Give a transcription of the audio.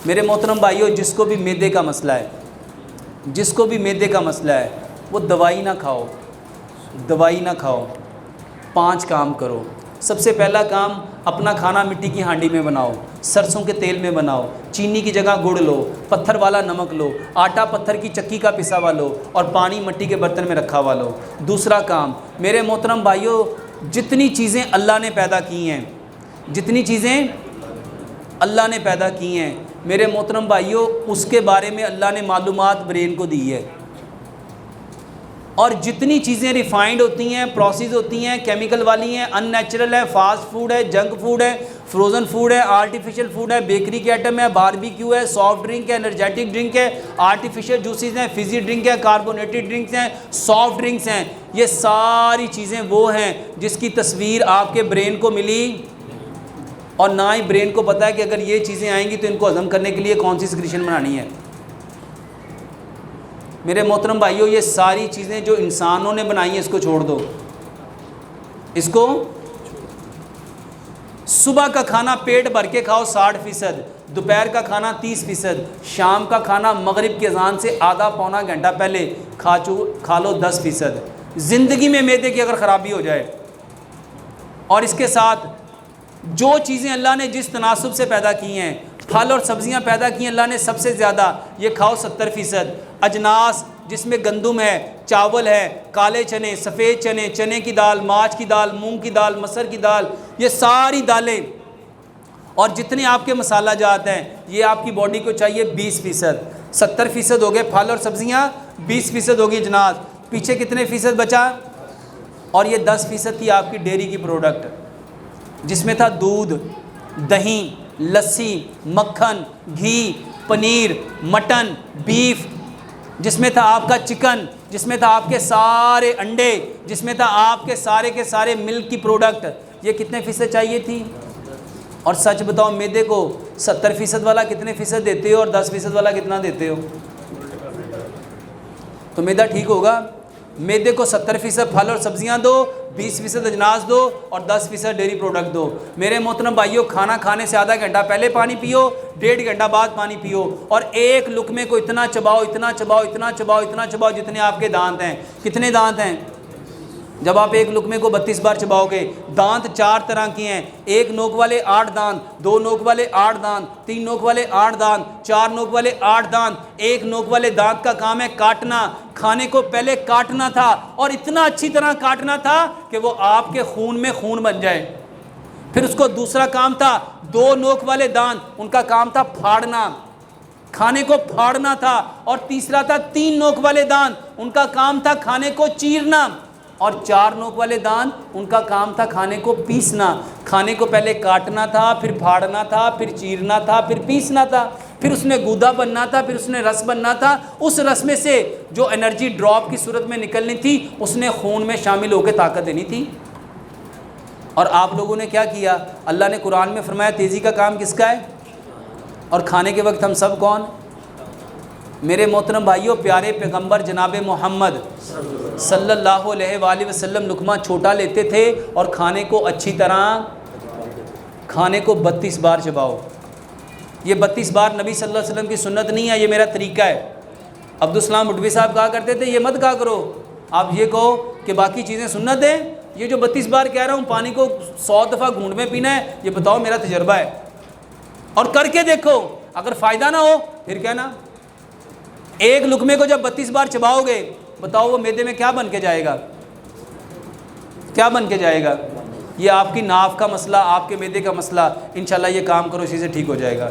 میرے محترم بھائیوں، جس کو بھی معدے کا مسئلہ ہے، جس کو بھی معدے کا مسئلہ ہے، وہ دوائی نہ کھاؤ، دوائی نہ کھاؤ، 5 کام کرو۔ سب سے پہلا کام، اپنا کھانا مٹی کی ہانڈی میں بناؤ، سرسوں کے تیل میں بناؤ، چینی کی جگہ گڑ لو، پتھر والا نمک لو، آٹا پتھر کی چکی کا پسا ہوا لو، اور پانی مٹی کے برتن میں رکھا ہوا لو۔ دوسرا کام، میرے محترم بھائیوں، جتنی چیزیں اللہ نے پیدا کی ہیں، جتنی چیزیں اللہ نے پیدا کی ہیں، میرے محترم بھائیوں، اس کے بارے میں اللہ نے معلومات برین کو دی ہے۔ اور جتنی چیزیں ریفائنڈ ہوتی ہیں، پروسیس ہوتی ہیں، کیمیکل والی ہیں، ان نیچرل ہے، فاسٹ فوڈ ہے، جنک فوڈ ہے، فروزن فوڈ ہے، آرٹیفیشل فوڈ ہے، بیکری کے آئٹم ہے، باربیکیو ہے، سافٹ ڈرنک ہے، انرجیٹک ڈرنک ہے، آرٹیفیشل جوسز ہیں، فزی ڈرنک ہے، کاربونیٹڈ ڈرنکس ہیں، سافٹ ڈرنکس ہیں، یہ ساری چیزیں وہ ہیں جس کی تصویر آپ کے برین کو ملی، اور نہ ہی برین کو پتہ ہے کہ اگر یہ چیزیں آئیں گی تو ان کو ہضم کرنے کے لیے کون سی سیکریشن بنانی ہے۔ میرے محترم بھائیوں، یہ ساری چیزیں جو انسانوں نے بنائی ہیں، اس کو چھوڑ دو، اس کو صبح کا کھانا پیٹ بھر کے کھاؤ 60%، دوپہر کا کھانا 30%، شام کا کھانا مغرب کی اذان سے آدھا پونا گھنٹہ پہلے کھا لو 10%۔ زندگی میں معدے کی اگر خرابی ہو جائے، اور اس کے ساتھ جو چیزیں اللہ نے جس تناسب سے پیدا کی ہیں، پھل اور سبزیاں پیدا کی ہیں اللہ نے سب سے زیادہ، یہ کھاؤ 70%۔ اجناس جس میں گندم ہے، چاول ہے، کالے چنے، سفید چنے، چنے کی دال، ماچ کی دال، مونگ کی دال، مسر کی دال، یہ ساری دالیں اور جتنے آپ کے مسالہ جات ہیں، یہ آپ کی باڈی کو چاہیے 20%۔ 70% ہو گئے پھل اور سبزیاں، 20% ہوگی اجناس، پیچھے کتنے فیصد بچا؟ اور یہ 10% تھی آپ کی ڈیری کی پروڈکٹ، جس میں تھا دودھ، دہی، لسی، مکھن، گھی، پنیر، مٹن، بیف، جس میں تھا آپ کا چکن، جس میں تھا آپ کے سارے انڈے، جس میں تھا آپ کے سارے ملک کی پروڈکٹ۔ یہ کتنے فیصد چاہیے تھی؟ اور سچ بتاؤ، معدے کو 70% والا کتنے فیصد دیتے ہو اور 10% والا کتنا دیتے ہو؟ تو معدہ ٹھیک ہوگا؟ معدے کو 70% پھل اور سبزیاں دو، 20% اجناس دو، اور 10% ڈیری پروڈکٹ دو۔ میرے محترم بھائیوں، کھانا کھانے سے آدھا گھنٹہ پہلے پانی پیو، 1.5 گھنٹہ بعد پانی پیو، اور ایک لقمے کو اتنا چباؤ، اتنا چباؤ، اتنا چباؤ، اتنا چباؤ جتنے آپ کے دانت ہیں۔ کتنے دانت ہیں؟ جب آپ ایک لقمے کو 32 بار چباؤ گے، دانت 4 طرح کے ہیں، 1 نوک والے 8 دانت، 2 نوک والے 8 دانت، 3 نوک والے 8 دانت، 4 نوک والے 8 دانت۔ 1 نوک والے دانت کا کام ہے کاٹنا، کھانے کو پہلے کاٹنا تھا، اور اتنا اچھی طرح کاٹنا تھا کہ وہ آپ کے خون میں خون بن جائے۔ پھر اس کو دوسرا کام تھا 2 نوک والے دانت، ان کا کام تھا پھاڑنا، کھانے کو پھاڑنا تھا۔ اور تیسرا تھا 3 نوک والے دانت، ان کا کام تھا کھانے کو چیرنا۔ اور 4 نوک والے دانت، ان کا کام تھا کھانے کو پیسنا۔ کھانے کو پہلے کاٹنا تھا، پھر پھاڑنا تھا، پھر چیرنا تھا، پھر پیسنا تھا، پھر اس نے گودا بننا تھا، پھر اس نے رس بننا تھا۔ اس رس میں سے جو انرجی ڈراپ کی صورت میں نکلنی تھی، اس نے خون میں شامل ہو کے طاقت دینی تھی۔ اور آپ لوگوں نے کیا کیا؟ اللہ نے قرآن میں فرمایا تیزی کا کام کس کا ہے؟ اور کھانے کے وقت ہم سب کون؟ میرے محترم بھائیوں، پیارے پیغمبر جناب محمد صلی اللہ علیہ وآلہ وسلم لقمہ چھوٹا لیتے تھے، اور کھانے کو اچھی طرح، کھانے کو 32 بار چباؤ۔ یہ 32 بار نبی صلی اللہ علیہ وسلم کی سنت نہیں ہے، یہ میرا طریقہ ہے۔ عبدالسلام بٹوی صاحب کہا کرتے تھے یہ مت کہا کرو، آپ یہ کہو کہ باقی چیزیں سنت ہیں، یہ جو 32 بار کہہ رہا ہوں پانی کو 100 دفعہ گھونٹ میں پینا ہے، یہ بتاؤ میرا تجربہ ہے، اور کر کے دیکھو، اگر فائدہ نہ ہو پھر کہنا۔ ایک لقمے کو جب 32 بار چباؤ گے، بتاؤ وہ معدے میں کیا بن کے جائے گا؟ کیا بن کے جائے گا؟ یہ آپ کی ناف کا مسئلہ، آپ کے معدے کا مسئلہ، انشاءاللہ یہ کام کرو، اسی سے ٹھیک ہو جائے گا۔